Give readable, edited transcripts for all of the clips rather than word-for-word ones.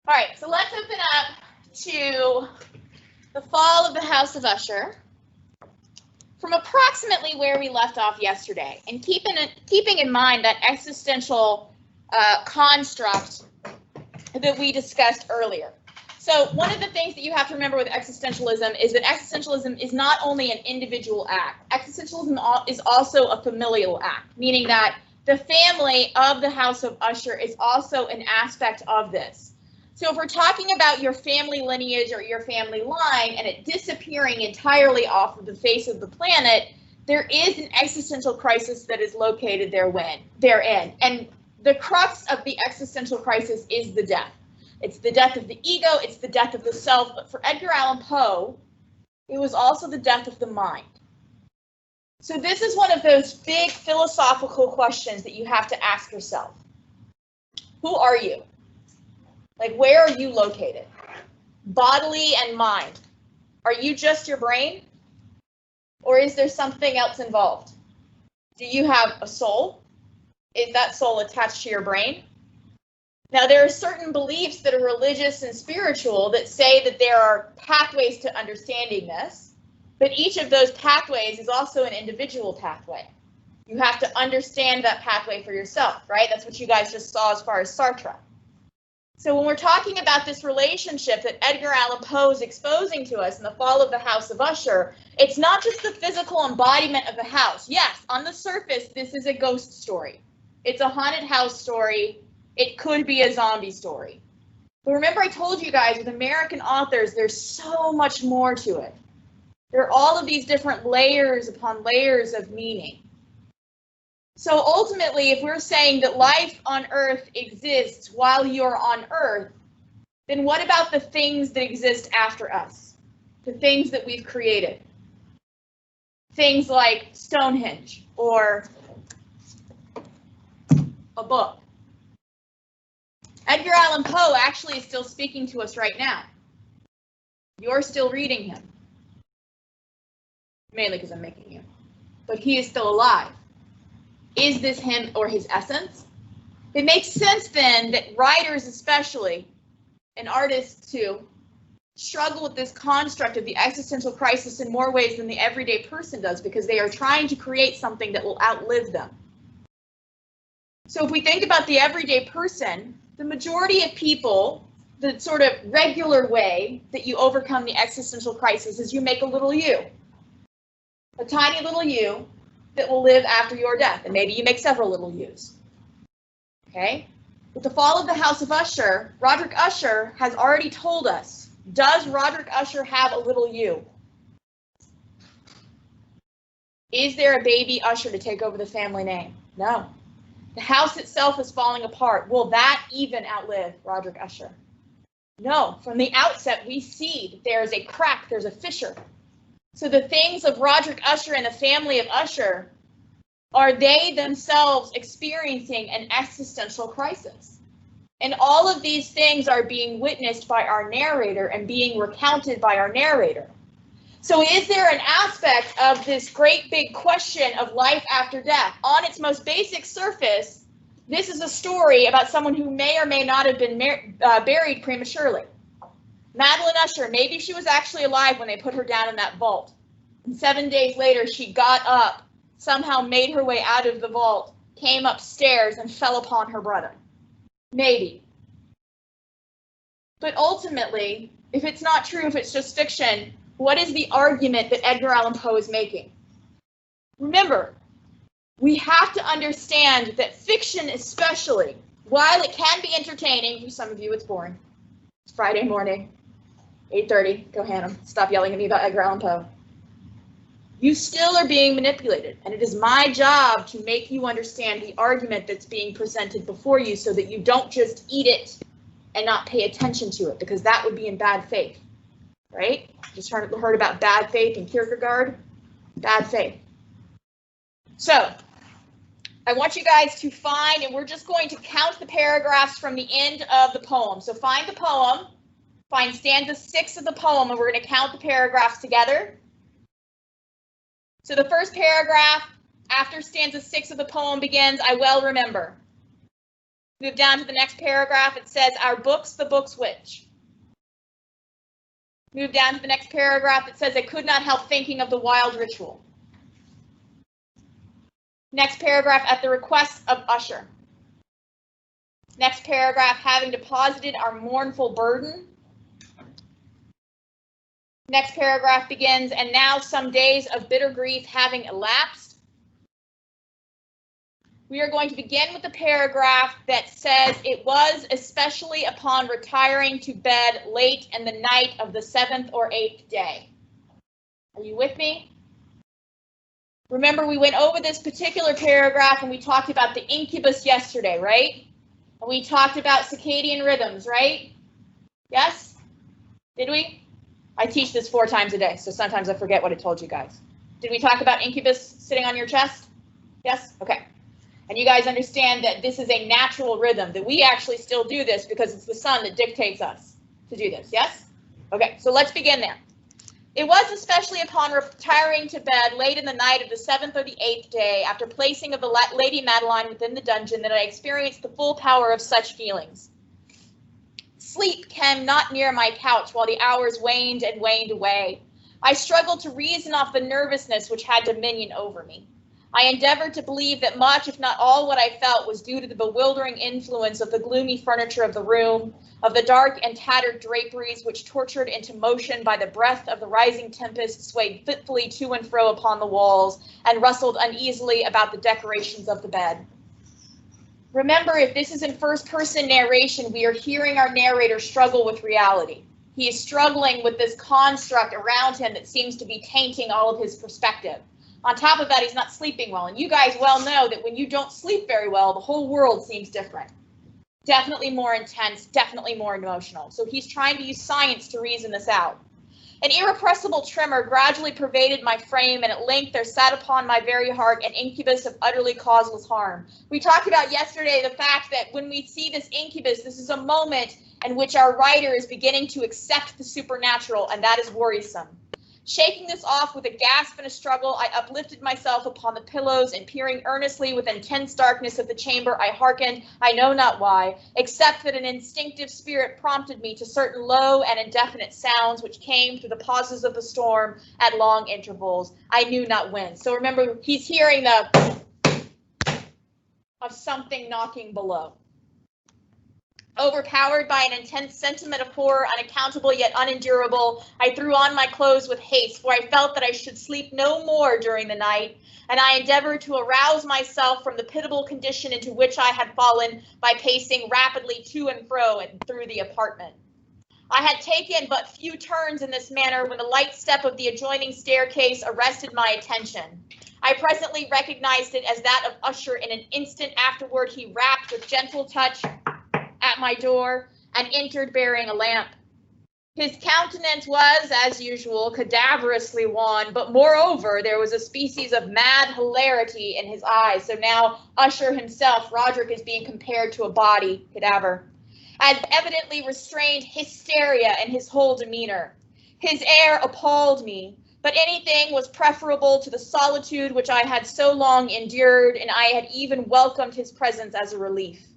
All right, so let's open up to the fall of the House of Usher from approximately where we left off yesterday, and keeping in mind that existential construct that we discussed earlier. So one of the things that you have to remember with existentialism is that existentialism is not only an individual act. Existentialism is also a familial act, meaning that the family of the House of Usher is also an aspect of this. So if we're talking about your family lineage or your family line and it disappearing entirely off of the face of the planet, there is an existential crisis that is located therein. And the crux of the existential crisis is the death. It's the death of the ego, it's the death of the self, but for Edgar Allan Poe, it was also the death of the mind. So this is one of those big philosophical questions that you have to ask yourself. Who are you? Like, where are you located? Bodily and mind. Are you just your brain? Or is there something else involved? Do you have a soul? Is that soul attached to your brain? Now, there are certain beliefs that are religious and spiritual that say that there are pathways to understanding this, but each of those pathways is also an individual pathway. You have to understand that pathway for yourself, right? That's what you guys just saw as far as Sartre. So when we're talking about this relationship that Edgar Allan Poe is exposing to us in The Fall of the House of Usher, it's not just the physical embodiment of the house. Yes, on the surface, this is a ghost story. It's a haunted house story. It could be a zombie story. But remember, I told you guys, with American authors, there's so much more to it. There are all of these different layers upon layers of meaning. So ultimately, if we're saying that life on Earth exists while you're on Earth, then what about the things that exist after us? The things that we've created? Things like Stonehenge or a book. Edgar Allan Poe actually is still speaking to us right now. You're still reading him. Mainly because I'm making you. But he is still alive. Is this him or his essence? It makes sense then that writers especially, and artists too, struggle with this construct of the existential crisis in more ways than the everyday person does, because they are trying to create something that will outlive them. So if we think about the everyday person, the majority of people, the sort of regular way that you overcome the existential crisis is you make a little you. A tiny little you that will live after your death, and maybe you make several little yous. Okay? With The Fall of the House of Usher, Roderick Usher has already told us, does Roderick Usher have a little you? Is there a baby Usher to take over the family name? No. The house itself is falling apart. Will that even outlive Roderick Usher? No. From the outset, we see that there is a crack, there's a fissure. So the things of Roderick Usher and the family of Usher, are they themselves experiencing an existential crisis? And all of these things are being witnessed by our narrator and being recounted by our narrator. So is there an aspect of this great big question of life after death? On its most basic surface, this is a story about someone who may or may not have been buried prematurely. Madeline Usher, maybe she was actually alive when they put her down in that vault. And 7 days later, she got up, somehow made her way out of the vault, came upstairs, and fell upon her brother. Maybe. But ultimately, if it's not true, if it's just fiction, what is the argument that Edgar Allan Poe is making? Remember, we have to understand that fiction especially, while it can be entertaining, for some of you it's boring. It's Friday morning. 8:30, go Hannah, stop yelling at me about Edgar Allan Poe. You still are being manipulated, and it is my job to make you understand the argument that's being presented before you so that you don't just eat it and not pay attention to it, because that would be in bad faith, right? Just heard about bad faith in Kierkegaard, bad faith. So I want you guys to find, and we're just going to count the paragraphs from the end of the poem. So find the poem. Find stanza 6 of the poem, and we're going to count the paragraphs together. So the first paragraph after stanza 6 of the poem begins, I well remember. Move down to the next paragraph. It says, our books, the books which. Move down to the next paragraph. It says, I could not help thinking of the wild ritual. Next paragraph, at the request of Usher. Next paragraph, having deposited our mournful burden. Next paragraph begins, and now some days of bitter grief having elapsed. We are going to begin with the paragraph that says, it was especially upon retiring to bed late in the night of the 7th or 8th day. Are you with me? Remember, we went over this particular paragraph and we talked about the incubus yesterday, right? And we talked about circadian rhythms, right? Yes? Did we? I teach this 4 times a day, so sometimes I forget what I told you guys. Did we talk about incubus sitting on your chest? Yes? Okay. And you guys understand that this is a natural rhythm, that we actually still do this because it's the sun that dictates us to do this, yes? Okay, so let's begin there. It was especially upon retiring to bed late in the night of the 7th or the 8th day, after placing of the Lady Madeline within the dungeon, that I experienced the full power of such feelings. Sleep came not near my couch while the hours waned and waned away. I struggled to reason off the nervousness which had dominion over me. I endeavored to believe that much, if not all, what I felt was due to the bewildering influence of the gloomy furniture of the room, of the dark and tattered draperies which, tortured into motion by the breath of the rising tempest, swayed fitfully to and fro upon the walls and rustled uneasily about the decorations of the bed. Remember, if this is in first-person narration, we are hearing our narrator struggle with reality. He is struggling with this construct around him that seems to be tainting all of his perspective. On top of that, he's not sleeping well. And you guys well know that when you don't sleep very well, the whole world seems different. Definitely more intense, definitely more emotional. So he's trying to use science to reason this out. An irrepressible tremor gradually pervaded my frame, and at length there sat upon my very heart an incubus of utterly causeless harm. We talked about yesterday the fact that when we see this incubus, this is a moment in which our writer is beginning to accept the supernatural, and that is worrisome. Shaking this off with a gasp and a struggle, I uplifted myself upon the pillows, and peering earnestly with intense darkness of the chamber, I hearkened, I know not why, except that an instinctive spirit prompted me to certain low and indefinite sounds which came through the pauses of the storm at long intervals. I knew not when. So remember, he's hearing the of something knocking below. Overpowered by an intense sentiment of horror, unaccountable yet unendurable, I threw on my clothes with haste, for I felt that I should sleep no more during the night, and I endeavored to arouse myself from the pitiable condition into which I had fallen by pacing rapidly to and fro and through the apartment. I had taken but few turns in this manner when the light step of the adjoining staircase arrested my attention. I presently recognized it as that of Usher. In an instant afterward, he rapped with gentle touch at my door and entered bearing a lamp. His countenance was, as usual, cadaverously wan, but moreover, there was a species of mad hilarity in his eyes. So now Usher himself, Roderick, is being compared to a body, cadaver, as evidently restrained hysteria in his whole demeanor. His air appalled me, but anything was preferable to the solitude which I had so long endured, and I had even welcomed his presence as a relief.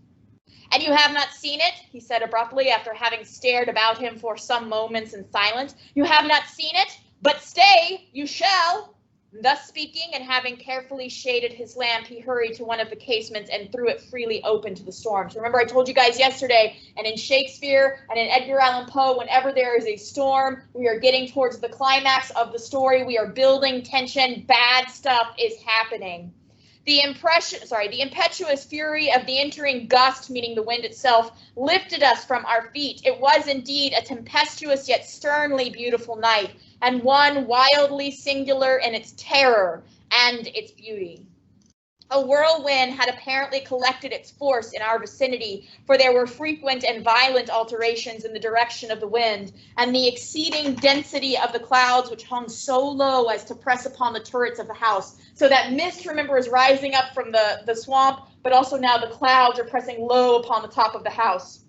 And you have not seen it, he said abruptly, after having stared about him for some moments in silence. You have not seen it, but stay, you shall. Thus speaking, and having carefully shaded his lamp, he hurried to one of the casements and threw it freely open to the storm. So remember, I told you guys yesterday, and in Shakespeare and in Edgar Allan Poe, whenever there is a storm, we are getting towards the climax of the story. We are building tension. Bad stuff is happening. The impetuous fury of the entering gust, meaning the wind itself, lifted us from our feet. It was indeed a tempestuous yet sternly beautiful night, and one wildly singular in its terror and its beauty. A whirlwind had apparently collected its force in our vicinity, for there were frequent and violent alterations in the direction of the wind, and the exceeding density of the clouds which hung so low as to press upon the turrets of the house. So that mist, remember, is rising up from the swamp, but also now the clouds are pressing low upon the top of the house.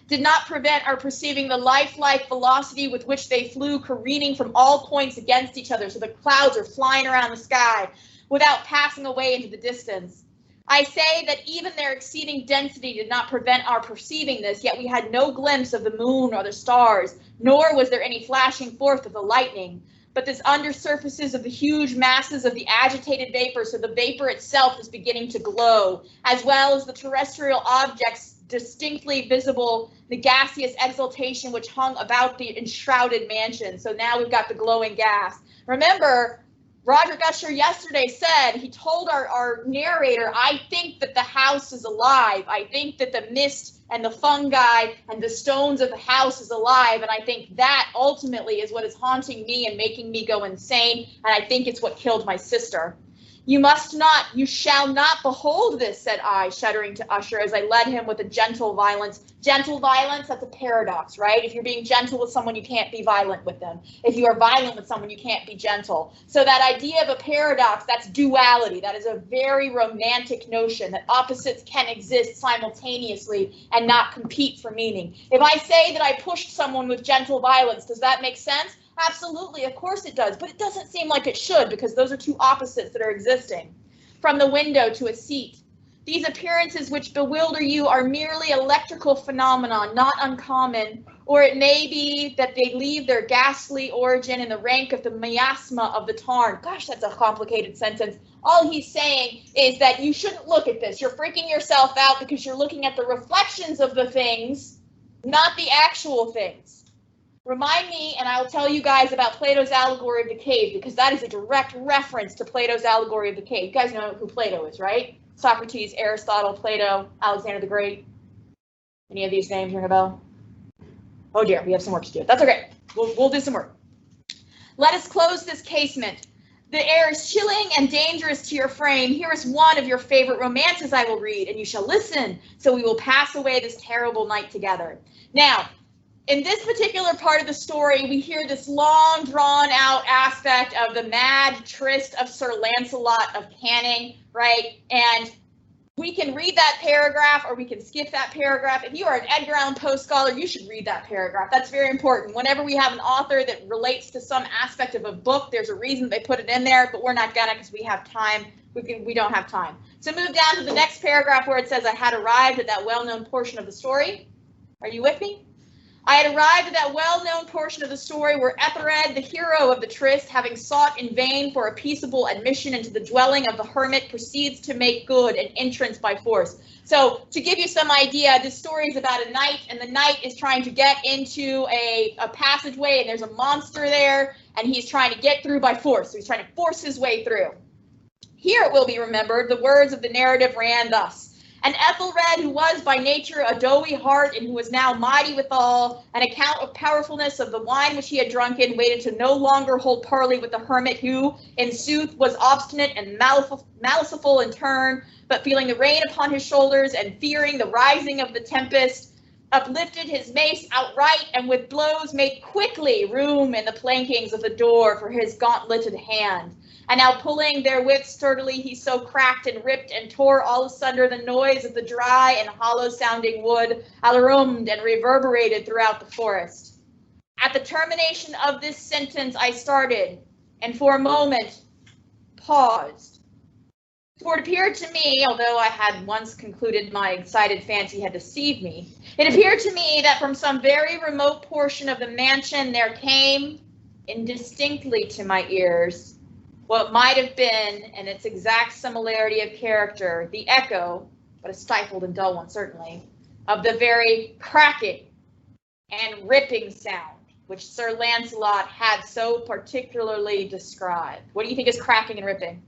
Did not prevent our perceiving the lifelike velocity with which they flew, careening from all points against each other. So the clouds are flying around the sky without passing away into the distance. I say that even their exceeding density did not prevent our perceiving this, yet we had no glimpse of the moon or the stars, nor was there any flashing forth of the lightning. But this under surfaces of the huge masses of the agitated vapor, so the vapor itself is beginning to glow, as well as the terrestrial objects distinctly visible, the gaseous exhalation which hung about the enshrouded mansion. So now we've got the glowing gas. Remember, Roderick Usher yesterday said, he told our narrator, I think that the house is alive. I think that the mist and the fungi and the stones of the house is alive. And I think that ultimately is what is haunting me and making me go insane. And I think it's what killed my sister. You shall not behold this, said I, shuddering to Usher as I led him with a gentle violence. Gentle violence, that's a paradox, right? If you're being gentle with someone, you can't be violent with them. If you are violent with someone, you can't be gentle. So that idea of a paradox, that's duality. That is a very romantic notion that opposites can exist simultaneously and not compete for meaning. If I say that I pushed someone with gentle violence, does that make sense? Absolutely, of course it does, but it doesn't seem like it should because those are two opposites that are existing. From the window to a seat. These appearances which bewilder you are merely electrical phenomena, not uncommon, or it may be that they leave their ghastly origin in the rank of the miasma of the tarn. Gosh, that's a complicated sentence. All he's saying is that you shouldn't look at this. You're freaking yourself out because you're looking at the reflections of the things, not the actual things. Remind me, and I'll tell you guys about Plato's allegory of the cave, because that is a direct reference to Plato's allegory of the cave. You guys know who Plato is, right? Socrates, Aristotle, Plato, Alexander the Great. Any of these names ring a bell? Oh dear, we have some work to do. That's okay. We'll do some work. Let us close this casement. The air is chilling and dangerous to your frame. Here is one of your favorite romances I will read, and you shall listen, so we will pass away this terrible night together. Now, in this particular part of the story, we hear this long, drawn-out aspect of the mad tryst of Sir Lancelot of Canning, right? And we can read that paragraph or we can skip that paragraph. If you are an Edgar Allan Poe scholar, you should read that paragraph. That's very important. Whenever we have an author that relates to some aspect of a book, there's a reason they put it in there, but we're not gonna because we have time. We don't have time. So move down to the next paragraph where it says, I had arrived at that well-known portion of the story. Are you with me? I had arrived at that well-known portion of the story where Ethelred, the hero of the tryst, having sought in vain for a peaceable admission into the dwelling of the hermit, proceeds to make good an entrance by force. So to give you some idea, this story is about a knight, and the knight is trying to get into a passageway, and there's a monster there, and he's trying to get through by force. So he's trying to force his way through. Here it will be remembered, the words of the narrative ran thus. And Ethelred, who was by nature a doughy heart and who was now mighty withal, an account of powerfulness of the wine which he had drunken, waited to no longer hold parley with the hermit who, in sooth, was obstinate and maliceful in turn, but feeling the rain upon his shoulders and fearing the rising of the tempest, uplifted his mace outright and with blows made quickly room in the plankings of the door for his gauntleted hand. And now pulling therewith sturdily, he so cracked and ripped and tore all asunder the noise of the dry and hollow-sounding wood, alarummed and reverberated throughout the forest. At the termination of this sentence I started, and for a moment paused. For it appeared to me, although I had once concluded my excited fancy had deceived me, it appeared to me that from some very remote portion of the mansion there came, indistinctly to my ears, what might have been, in its exact similarity of character, the echo, but a stifled and dull one certainly, of the very cracking and ripping sound which Sir Lancelot had so particularly described. What do you think is cracking and ripping?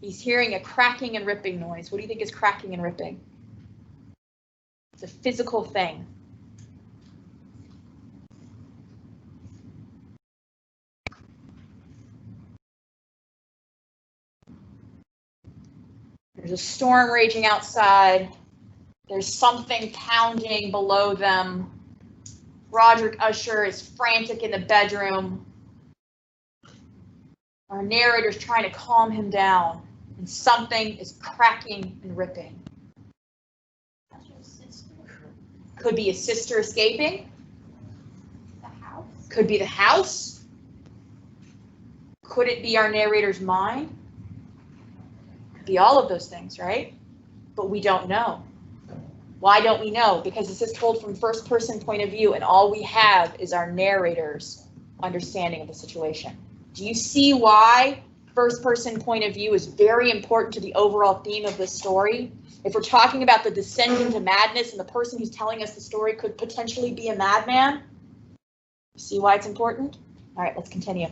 He's hearing a cracking and ripping noise. What do you think is cracking and ripping? It's a physical thing. There's a storm raging outside. There's something pounding below them. Roderick Usher is frantic in the bedroom. Our narrator's trying to calm him down, and something is cracking and ripping. Could be a sister escaping. The house. Could be the house. Could it be our narrator's mind? Be all of those things, right? But we don't know. Why don't we know? Because this is told from first person point of view, and all we have is our narrator's understanding of the situation. Do you see why first person point of view is very important to the overall theme of this story? If we're talking about the descent into madness and the person who's telling us the story could potentially be a madman, see why it's important? All right, let's continue.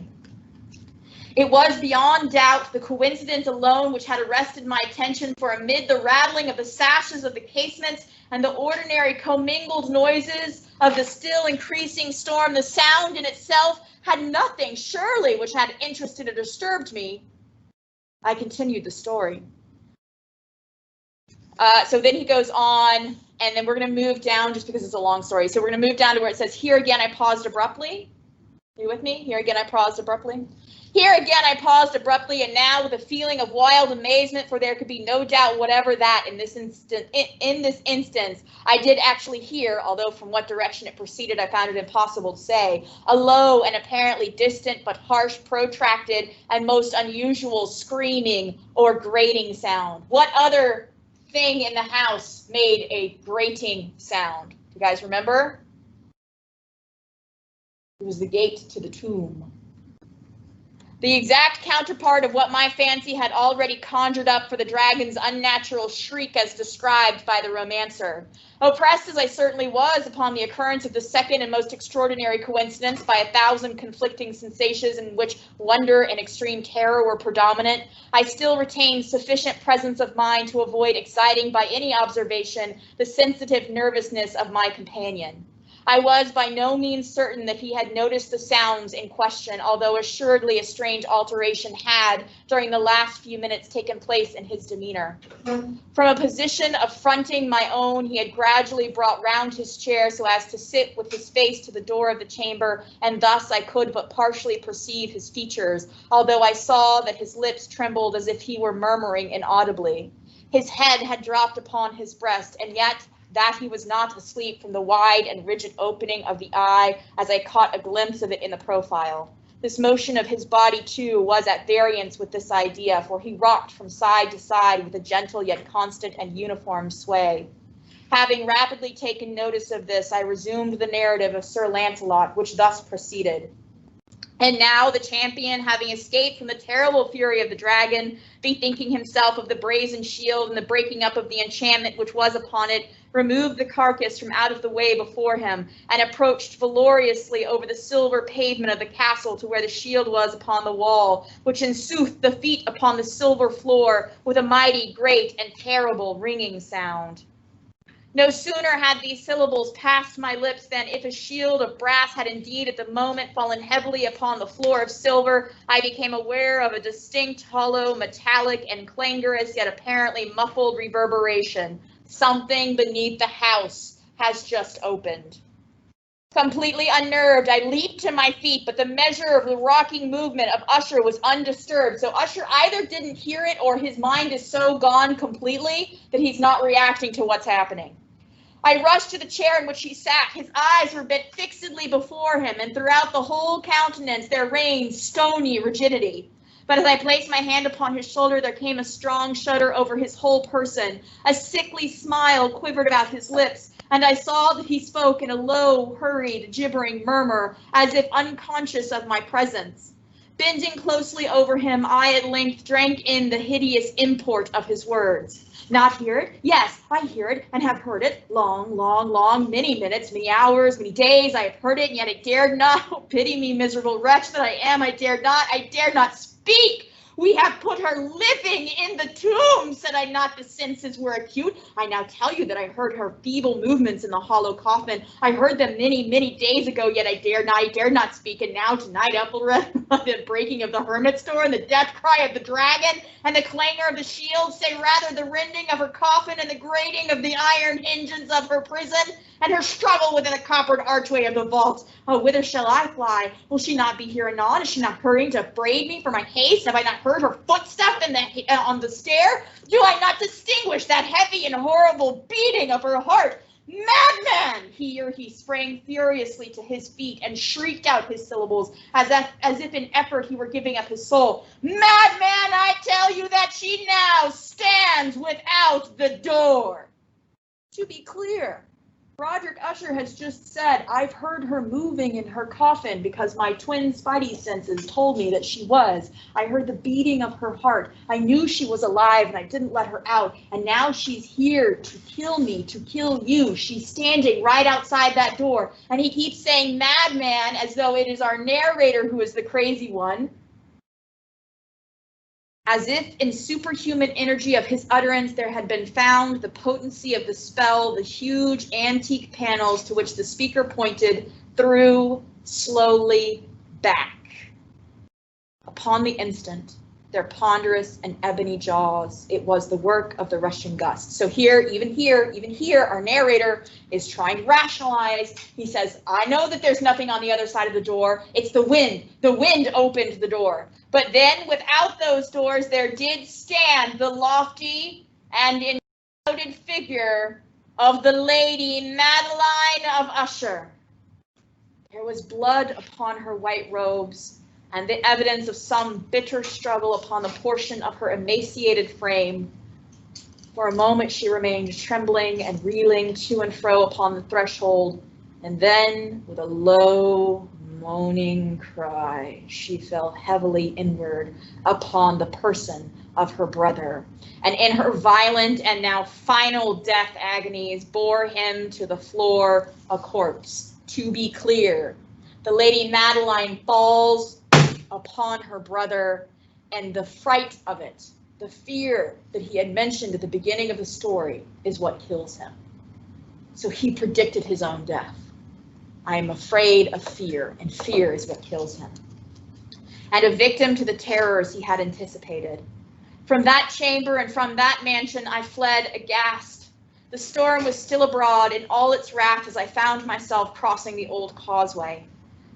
It was beyond doubt the coincidence alone which had arrested my attention, for amid the rattling of the sashes of the casements and the ordinary commingled noises of the still increasing storm, the sound in itself had nothing, surely, which had interested or disturbed me. I continued the story. So then he goes on, and then we're going to move down just because it's a long story. So we're going to move down to where it says, here again I paused abruptly. Are you with me? Here again I paused abruptly. Here again I paused abruptly, and now with a feeling of wild amazement, for there could be no doubt whatever that in this instance I did actually hear, although from what direction it proceeded I found it impossible to say, a low and apparently distant but harsh, protracted, and most unusual screaming or grating sound. What other thing in the house made a grating sound? Do you guys remember? It was the gate to the tomb. The exact counterpart of what my fancy had already conjured up for the dragon's unnatural shriek as described by the romancer. Oppressed as I certainly was upon the occurrence of the second and most extraordinary coincidence by 1,000 conflicting sensations in which wonder and extreme terror were predominant, I still retained sufficient presence of mind to avoid exciting by any observation the sensitive nervousness of my companion. I was by no means certain that he had noticed the sounds in question, although assuredly a strange alteration had, during the last few minutes, taken place in his demeanor. From a position of fronting my own, he had gradually brought round his chair so as to sit with his face to the door of the chamber, and thus I could but partially perceive his features, although I saw that his lips trembled as if he were murmuring inaudibly. His head had dropped upon his breast, and yet that he was not asleep from the wide and rigid opening of the eye as I caught a glimpse of it in the profile. This motion of his body, too, was at variance with this idea, for he rocked from side to side with a gentle yet constant and uniform sway. Having rapidly taken notice of this, I resumed the narrative of Sir Lancelot, which thus proceeded. And now the champion, having escaped from the terrible fury of the dragon, bethinking himself of the brazen shield and the breaking up of the enchantment which was upon it, removed the carcass from out of the way before him, and approached valorously over the silver pavement of the castle to where the shield was upon the wall, which in sooth the feet upon the silver floor, with a mighty, great, and terrible ringing sound. No sooner had these syllables passed my lips than, if a shield of brass had indeed at the moment fallen heavily upon the floor of silver, I became aware of a distinct, hollow, metallic, and clangorous, yet apparently muffled reverberation. Something beneath the house has just opened. Completely unnerved, I leaped to my feet, but the measure of the rocking movement of Usher was undisturbed. So Usher either didn't hear it or his mind is so gone completely that he's not reacting to what's happening. I rushed to the chair in which he sat. His eyes were bent fixedly before him, and throughout the whole countenance there reigned stony rigidity. But as I placed my hand upon his shoulder, there came a strong shudder over his whole person. A sickly smile quivered about his lips, and I saw that he spoke in a low, hurried, gibbering murmur, as if unconscious of my presence. Bending closely over him, I at length drank in the hideous import of his words. Not hear it? Yes, I hear it, and have heard it. Long, many minutes, many hours, many days, I have heard it, and yet I dared not. Oh, pity me, miserable wretch that I am, I dared not speak. We have put her living in the tomb, said I not, the senses were acute. I now tell you that I heard her feeble movements in the hollow coffin. I heard them many days ago, yet I dared not speak. And now tonight, Ethelred, the breaking of the hermit's door, and the death cry of the dragon, and the clangor of the shield, say rather the rending of her coffin, and the grating of the iron hinges of her prison, and her struggle within the coppered archway of the vault. Oh, whither shall I fly? Will she not be here anon? Is she not hurrying to upbraid me for my haste? Have I not heard her footstep on the stair? Do I not distinguish that heavy and horrible beating of her heart? "Madman!" He sprang furiously to his feet and shrieked out his syllables as if in effort he were giving up his soul. "Madman, I tell you that she now stands without the door." To be clear, Broderick Usher has just said, "I've heard her moving in her coffin because my twin spidey senses told me that she was. I heard the beating of her heart. I knew she was alive and I didn't let her out. And now she's here to kill me, to kill you. She's standing right outside that door." And he keeps saying "madman" as though it is our narrator who is the crazy one. As if in superhuman energy of his utterance there had been found the potency of the spell, the huge antique panels to which the speaker pointed threw slowly back. Upon the instant, their ponderous and ebony jaws, it was the work of the rushing gust. So even here, our narrator is trying to rationalize. He says, "I know that there's nothing on the other side of the door. It's the wind. The wind opened the door. But then without those doors, there did stand the lofty and enshrouded figure of the Lady Madeline of Usher. There was blood upon her white robes, and the evidence of some bitter struggle upon the portion of her emaciated frame. For a moment she remained trembling and reeling to and fro upon the threshold, and then, with a low, moaning cry, she fell heavily inward upon the person of her brother, and in her violent and now final death agonies bore him to the floor a corpse. To be clear, the Lady Madeline falls upon her brother, and the fright of it, the fear that he had mentioned at the beginning of the story, is what kills him. So he predicted his own death. I am afraid of fear, and fear is what kills him. And a victim to the terrors he had anticipated. From that chamber and from that mansion I fled aghast. The storm was still abroad in all its wrath as I found myself crossing the old causeway.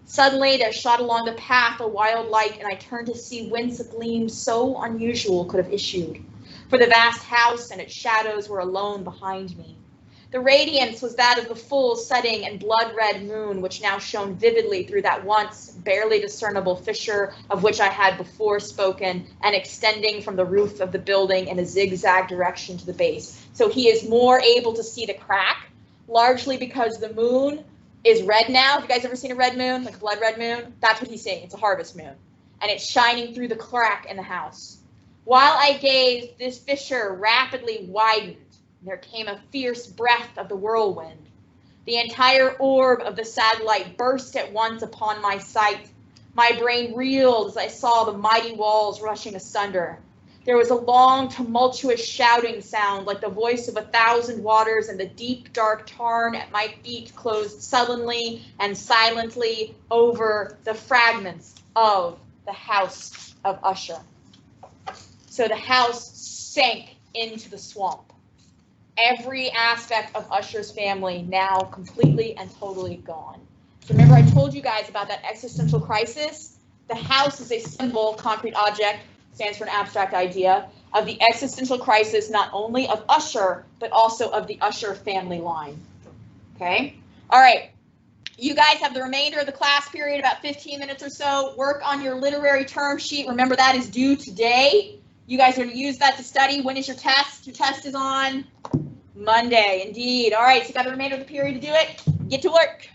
Suddenly there shot along the path a wild light, and I turned to see whence a gleam so unusual could have issued, for the vast house and its shadows were alone behind me. The radiance was that of the full setting and blood-red moon, which now shone vividly through that once barely discernible fissure of which I had before spoken, and extending from the roof of the building in a zigzag direction to the base. So he is more able to see the crack, largely because the moon is red now. Have you guys ever seen a red moon, like a blood red moon? That's what he's seeing. It's a harvest moon. And it's shining through the crack in the house. While I gazed, this fissure rapidly widened. There came a fierce breath of the whirlwind. The entire orb of the satellite burst at once upon my sight. My brain reeled as I saw the mighty walls rushing asunder. There was a long, tumultuous shouting sound like the voice of 1,000 waters, and the deep, dark tarn at my feet closed sullenly and silently over the fragments of the house of Usher. So the house sank into the swamp. Every aspect of Usher's family now completely and totally gone. So remember I told you guys about that existential crisis? The house is a symbol, concrete object, stands for an abstract idea, of the existential crisis not only of Usher, but also of the Usher family line. Okay? All right. You guys have the remainder of the class period, about 15 minutes or so. Work on your literary term sheet. Remember that is due today. You guys are going to use that to study. When is your test? Your test is on Monday, indeed. All right, so you got the remainder of the period to do it. Get to work.